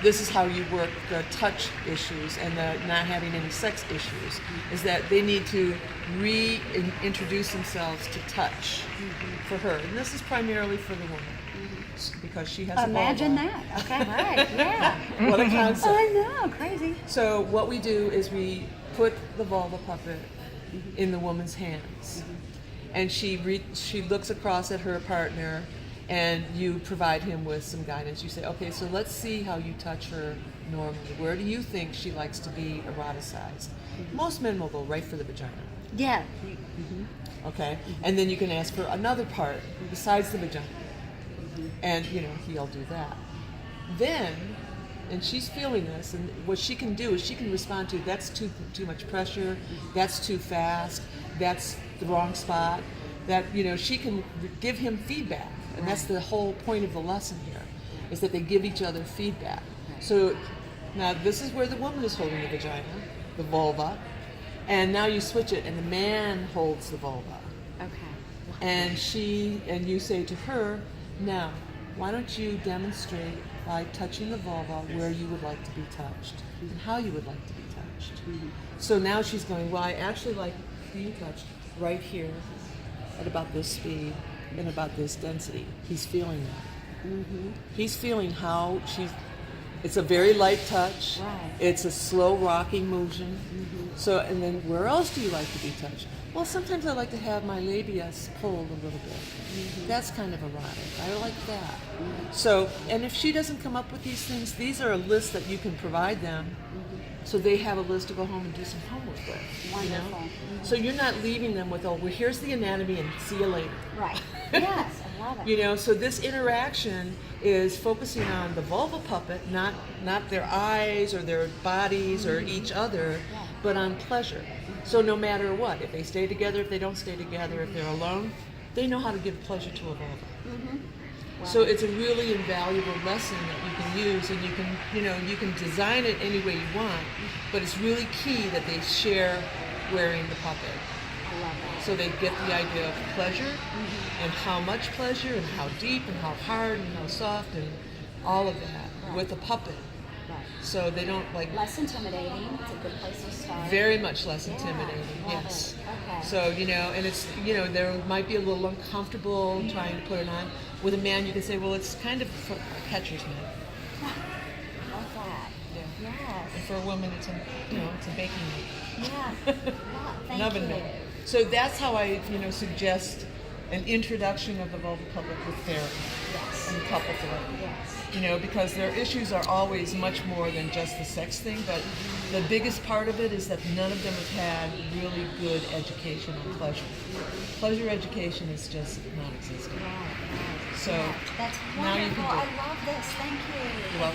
this is how you work the touch issues and the not having any sex issues, is that they need to reintroduce themselves to touch for her. And this is primarily for the woman because she has Imagine a vulva. that. Okay, right, yeah. What a concept. I know, crazy. So what we do is we put the vulva puppet in the woman's hands, and she looks across at her partner, and you provide him with some guidance. You say, okay, so let's see how you touch her normally. Where do you think she likes to be eroticized? Most men will go right for the vagina. Yeah. Okay, and then you can ask for another part besides the vagina, and he'll do that. Then, and she's feeling this, and what she can do is she can respond to, that's too much pressure, that's too fast, that's the wrong spot. That she can give him feedback, and that's the whole point of the lesson here, is that they give each other feedback. So now this is where the woman is holding the vagina, the vulva, and now you switch it, and the man holds the vulva. Okay. And you say to her, now, why don't you demonstrate by touching the vulva where you would like to be touched and how you would like to be touched. So now she's going, well, I actually like being touched right here at about this speed and about this density. He's feeling that. He's feeling how it's a very light touch. Right. It's a slow rocking motion. So, and then where else do you like to be touched? Well, sometimes I like to have my labia pulled a little bit. That's kind of erotic. I like that. So, and if she doesn't come up with these things, these are a list that you can provide them, so they have a list to go home and do some homework with. Wonderful. So you're not leaving them with, oh, well, here's the anatomy and see you later. Right. Yes, I love it. So this interaction is focusing on the vulva puppet, not their eyes or their bodies or each other, but on pleasure. So no matter what, if they stay together, if they don't stay together, if they're alone, they know how to give pleasure to a vulva. Wow. So it's a really invaluable lesson that you can use, and you can design it any way you want, but it's really key that they share wearing the puppet. I love that. So they get the idea of pleasure and how much pleasure and how deep and how hard and how soft and all of that with a puppet. Right. So they don't Less intimidating. It's a good place to start. very much less intimidating. Love Yes. it. Okay. So and it's there might be a little uncomfortable trying to put it on. With a man, you can say, well, it's kind of for a catcher's mitt. Love that. Yeah. Yes. And for a woman, it's a baking mitt. Yeah. Thank An oven you. mitt. So that's how I suggest an introduction of the vulva puppet with therapy Yes. and couple therapy. Yes. Because their issues are always much more than just the sex thing, but the biggest part of it is that none of them have had really good education on pleasure. Pleasure education is just non-existent. Right. So That's now you wonderful. can do it. I love this. Thank you. You're welcome.